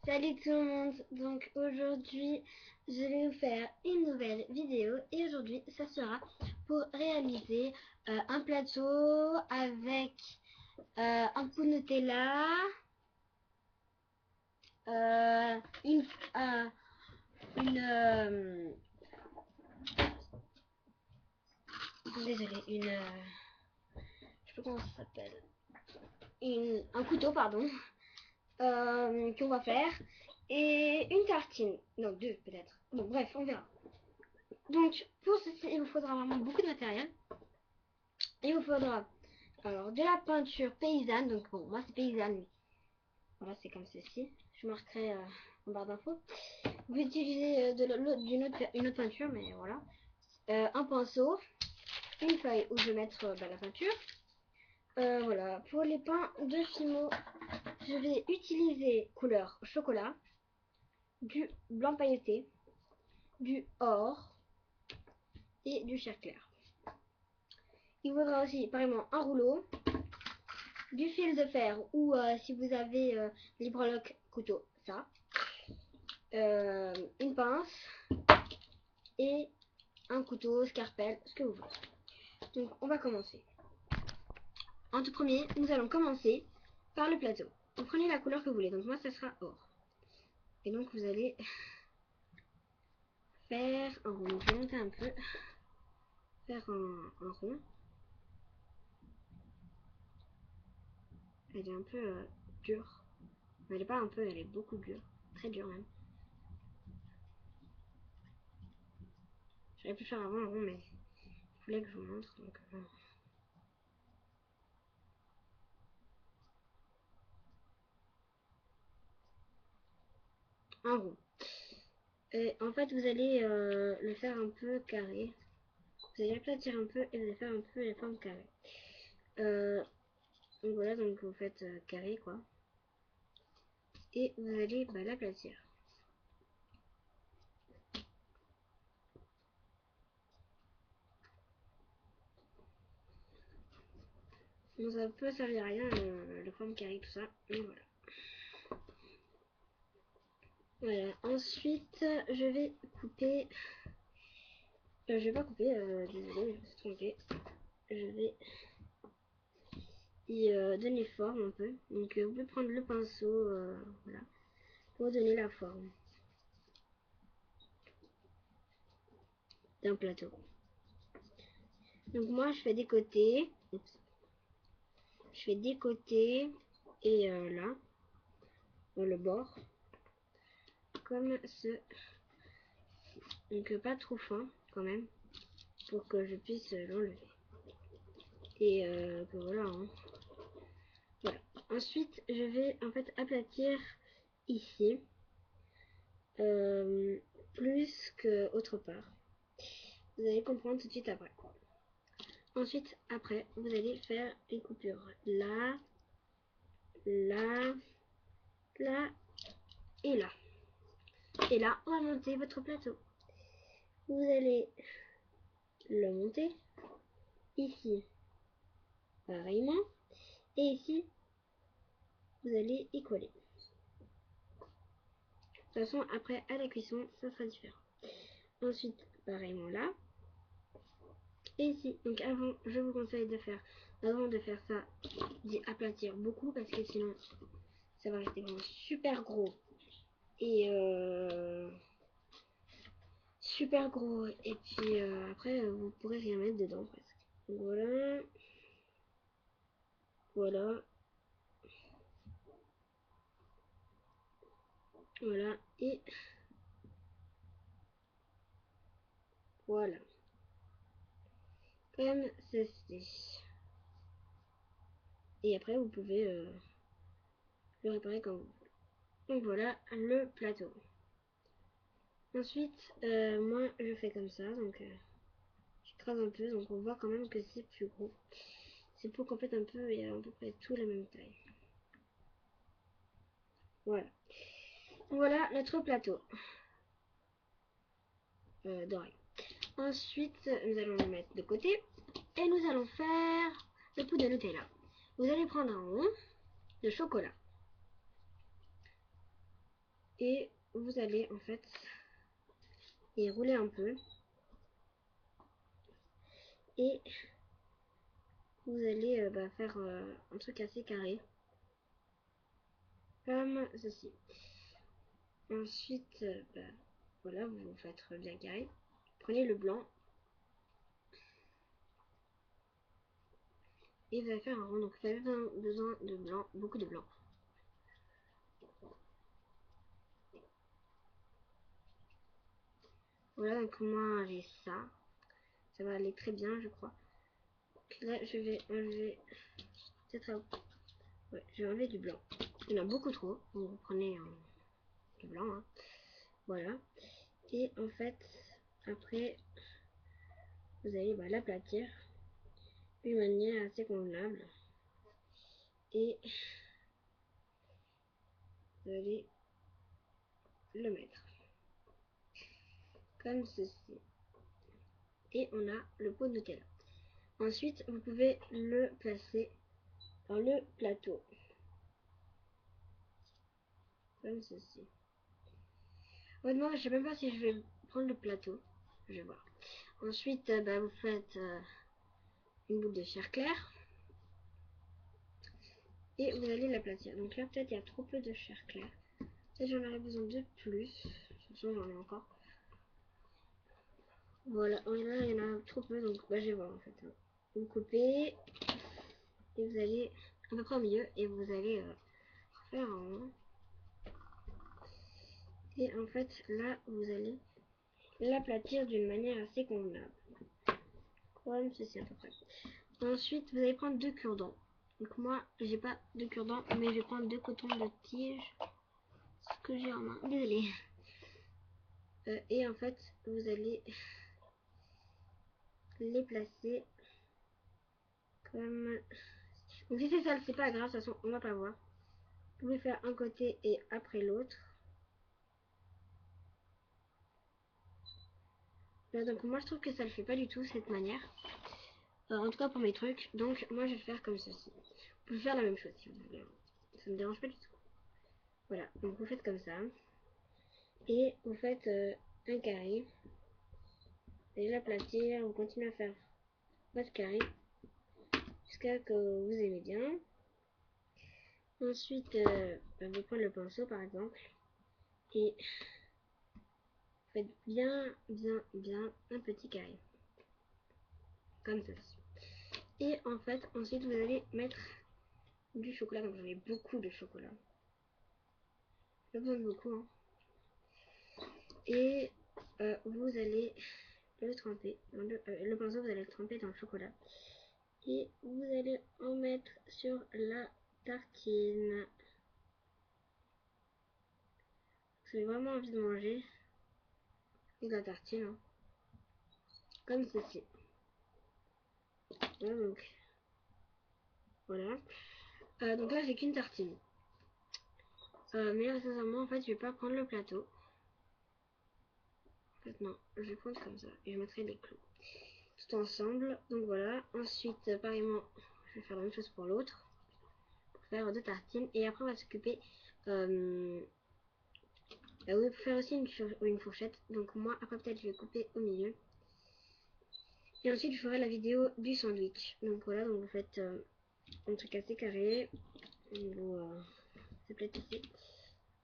Salut tout le monde, donc aujourd'hui je vais vous faire une nouvelle vidéo et aujourd'hui ça sera pour réaliser un plateau avec un pot Nutella, euh, une, euh, une désolée, je sais pas comment ça s'appelle, un couteau pardon, qu'on va faire et une tartine, non deux peut-être, bon bref on verra. Donc pour ceci il vous faudra vraiment beaucoup de matériel. Il vous faudra alors de la peinture paysanne, donc bon moi c'est paysanne mais voilà c'est comme ceci, je marquerai en barre d'infos. Vous utilisez une autre peinture mais voilà. Un pinceau, une feuille où je vais mettre la peinture. Voilà, pour les pains de Fimo, je vais utiliser couleur chocolat, du blanc pailleté, du or et du chair clair. Il vous faudra aussi pareillement un rouleau, du fil de fer ou si vous avez l'hybroloc couteau, ça, une pince et un couteau, scarpelle, ce que vous voulez. Donc on va commencer. En tout premier, nous allons commencer par le plateau. Vous prenez la couleur que vous voulez, donc moi ça sera or. Et donc vous allez faire un rond. Donc je vais monter un peu, faire un rond. Elle est un peu dure. Elle est pas un peu, elle est beaucoup dure. Très dure même. J'aurais pu faire avant un rond, mais je voulais que je vous montre. Donc, un rond. Et en fait, vous allez le faire un peu carré. Vous allez aplatir un peu et vous allez faire un peu les formes carrées. Donc voilà, donc vous faites carré quoi. Et vous allez l'aplatir. Donc ça peut servir à rien le forme carré tout ça. Mais voilà. Voilà. Ensuite, je vais couper. Je vais pas couper, désolé, je me suis trompée. Je vais y donner forme un peu. Donc vous pouvez prendre le pinceau, voilà, pour donner la forme d'un plateau. Donc moi je fais des côtés. Oups. Je fais des côtés et là, dans le bord, comme ce. Donc pas trop fin quand même, pour que je puisse l'enlever. Et que voilà, hein. Voilà. Ensuite, je vais en fait aplatir ici, plus que autre part. Vous allez comprendre tout de suite après. Ensuite, après, vous allez faire une coupure là, là, là et là. Et là, on va monter votre plateau. Vous allez le monter ici, pareillement. Et ici, vous allez y coller. De toute façon, après, à la cuisson, ça sera différent. Ensuite, pareillement là. Et ici, donc avant, je vous conseille de faire, avant de faire ça, d'y aplatir beaucoup parce que sinon, ça va rester vraiment super gros. Et super gros. Et puis après, vous pourrez rien mettre dedans presque. Donc voilà. Voilà. Voilà. Et voilà. Comme ceci. Et après, vous pouvez le réparer comme vous voulez. Donc voilà le plateau. Ensuite, moi, je fais comme ça. Donc, je crase un peu. Donc, on voit quand même que c'est plus gros. C'est pour qu'on pète un peu et à peu près tout la même taille. Voilà. Voilà notre plateau doré. Ensuite, nous allons le mettre de côté et nous allons faire le pot de Nutella. Vous allez prendre un rond de chocolat. Et vous allez en fait y rouler un peu. Et vous allez faire un truc assez carré. Comme ceci. Ensuite, voilà, vous vous faites bien carré. Prenez le blanc. Et vous allez faire un rond. Donc vous avez besoin de blanc, beaucoup de blanc. Voilà, donc moi j'ai ça. Ça va aller très bien, je crois. Donc là, je vais enlever... Peut-être... Ouais, je vais enlever du blanc. Il y en a beaucoup trop. Vous prenez du blanc. Hein. Voilà. Et en fait, après, vous allez l'aplatir d'une manière assez convenable. Et vous allez le mettre. Comme ceci. Et on a le pot de Nutella. Ensuite, vous pouvez le placer dans le plateau. Comme ceci. Honnêtement, je sais même pas si je vais prendre le plateau. Je vais voir. Ensuite, vous faites une boule de chair claire. Et vous allez l'aplatir. Donc là, peut-être il y a trop peu de chair claire. Peut-être j'en aurais besoin de plus. De toute façon, j'en ai encore. Voilà, là, il y en a trop peu. Donc je vais voir en fait. Vous coupez. Et vous allez à peu près au milieu. Et vous allez faire un rond. Et en fait, là, vous allez l'aplatir d'une manière assez convenable. Comme ceci à peu près. Ensuite, vous allez prendre 2 cure-dents. Donc moi, j'ai pas de cure-dents, mais je vais prendre 2 cotons de tige. Ce que j'ai en main. Désolée. Et en fait, vous allez les placer comme... Donc si c'est sale, c'est pas grave, de toute façon, on va pas voir. Vous pouvez faire un côté et après l'autre. Donc moi, je trouve que ça le fait pas du tout, cette manière. En tout cas pour mes trucs. Donc moi, je vais le faire comme ceci. Vous pouvez faire la même chose si vous voulez. Ça me dérange pas du tout. Voilà, donc vous faites comme ça. Et vous faites un carré. Et l'aplatir, vous continuez à faire votre carré jusqu'à ce que vous aimez bien. Ensuite, vous prenez le pinceau par exemple et faites bien un petit carré. Comme ceci. Et en fait, ensuite vous allez mettre du chocolat. Donc j'en ai beaucoup de chocolat. J'ai besoin de beaucoup. Hein. Et vous allez le tremper. Le pinceau, vous allez le tremper dans le chocolat. Et vous allez en mettre sur la tartine. J'ai vraiment envie de manger de la tartine. Hein. Comme ceci. Voilà, donc voilà. Donc là, j'ai qu'une tartine. Mais là, sincèrement, en fait, je vais pas prendre le plateau. En fait, non, je vais prendre comme ça. Et je mettrai des clous. Tout ensemble. Donc voilà. Ensuite, pareillement, je vais faire la même chose pour l'autre. Pour faire 2 tartines. Et après, on va s'occuper... oui, pour faire aussi une fourchette. Donc moi, après, peut-être, je vais couper au milieu. Et ensuite, je ferai la vidéo du sandwich. Donc voilà, donc vous faites un truc assez carré. C'est peut-être ici.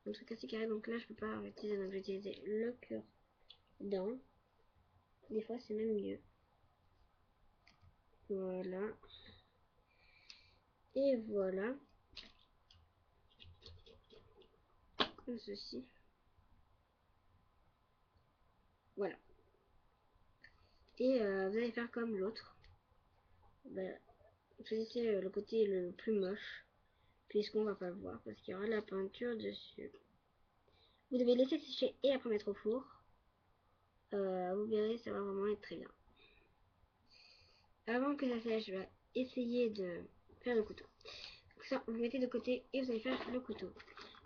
Un truc assez carré. Donc là, je peux pas utiliser. Donc je vais utiliser le cure-dent. Des fois, c'est même mieux. Voilà. Et voilà. Comme ceci. Voilà. Et vous allez faire comme l'autre. Choisissez le côté le plus moche. Puisqu'on va pas le voir. Parce qu'il y aura de la peinture dessus. Vous devez laisser sécher et après mettre au four. Vous verrez, ça va vraiment être très bien. Avant que ça sèche, je vais essayer de faire le couteau. Donc ça, vous mettez de côté et vous allez faire le couteau.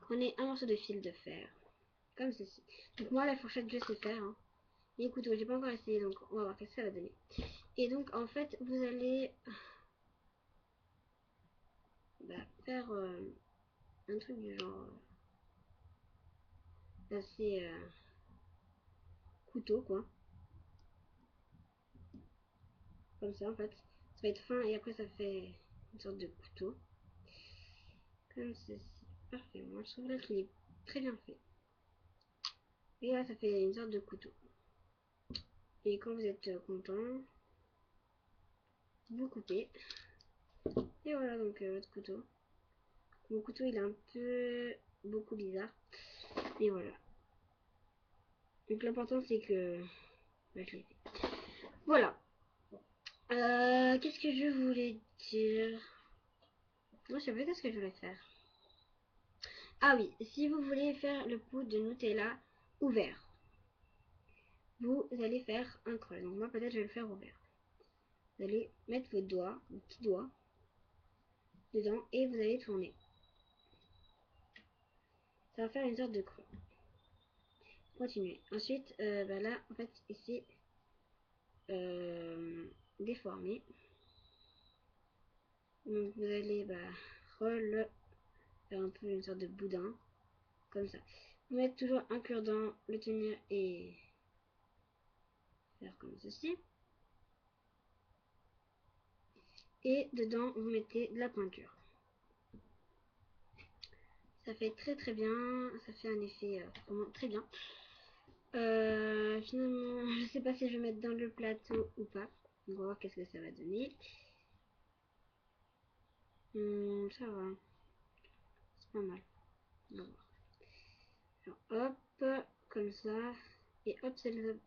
Prenez un morceau de fil de fer, comme ceci. Donc moi, la fourchette, je sais faire. Hein. Les couteaux, j'ai pas encore essayé, donc on va voir ce que ça va donner. Et donc, en fait, vous allez faire un truc du genre... assez couteau quoi. Comme ça en fait. Ça va être fin et après ça fait une sorte de couteau. Comme ceci. Parfait. Moi je trouve là qu'il est très bien fait. Et là ça fait une sorte de couteau. Et quand vous êtes content, vous coupez. Et voilà donc votre couteau. Mon couteau il est un peu beaucoup bizarre. Et voilà. Donc l'important c'est que bah, je l'ai fait. Voilà. Qu'est-ce que je voulais dire? Moi je sais pas ce que je voulais faire. Ah oui, si vous voulez faire le pot de Nutella ouvert, vous allez faire un creux. Donc moi peut-être je vais le faire ouvert. Vous allez mettre vos doigts, vos petits doigts, dedans et vous allez tourner. Ça va faire une sorte de creux. Continuez. Ensuite, bah là, en fait, ici, déformer. Donc vous allez faire un peu une sorte de boudin, comme ça. Vous mettez toujours un cure-dent, le tenir et faire comme ceci. Et dedans, vous mettez de la peinture. Ça fait très très bien, ça fait un effet vraiment très bien. Finalement, je sais pas si je vais mettre dans le plateau ou pas. On va voir qu'est-ce que ça va donner. Ça va, c'est pas mal. On va voir. Alors, hop, comme ça. Et hop, c'est le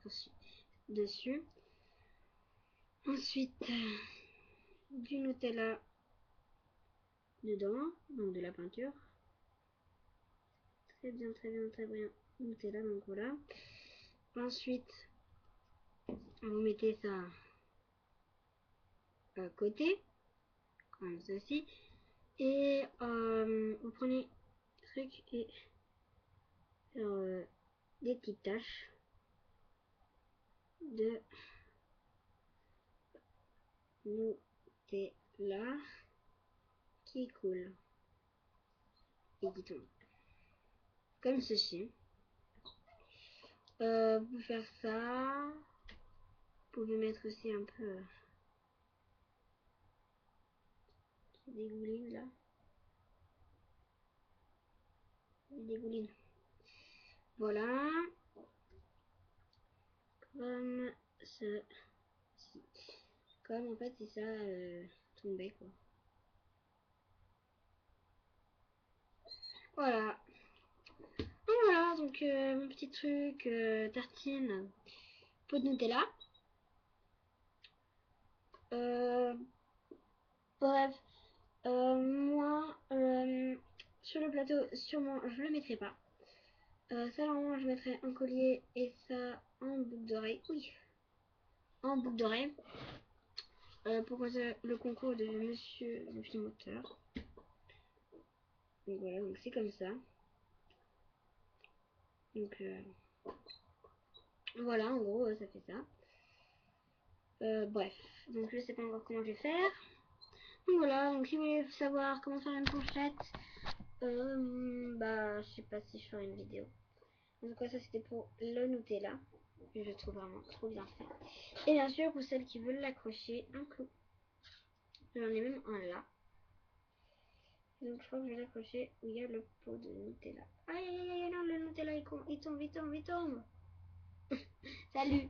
dessus. Ensuite, du Nutella dedans, donc de la peinture. Très bien, très bien, très bien. Nutella, donc voilà. Ensuite, vous mettez ça à côté, comme ceci. Et vous prenez le truc et des petites taches de Nutella qui coule et qui tombe. Comme ceci. Vous pouvez faire ça. Vous pouvez mettre aussi un peu des goulines là. Des goulines. Voilà. Comme ceci. Comme en fait c'est ça tombé quoi. Voilà. Donc voilà, donc mon petit truc tartine pot de Nutella. Bref, moi sur le plateau sûrement je le mettrai pas. Ça normalement je mettrai un collier et ça en boucle d'oreille. Oui, en boucle d'oreille. Pour le concours de monsieur le filmoteur. Donc voilà, donc c'est comme ça. Donc voilà, en gros ça fait ça. Bref, donc je sais pas encore comment je vais faire. Donc voilà, donc si vous voulez savoir comment faire une fourchette, bah je sais pas si je ferai une vidéo. En tout cas ça c'était pour le Nutella. Je le trouve vraiment trop bien fait. Et bien sûr pour celles qui veulent l'accrocher, un clou. J'en ai même un là. Donc je crois que je vais l'accrocher où il y a le pot de Nutella. Aïe aïe aïe non, le Nutella il tombe, il tombe, il tombe, il tombe. Salut.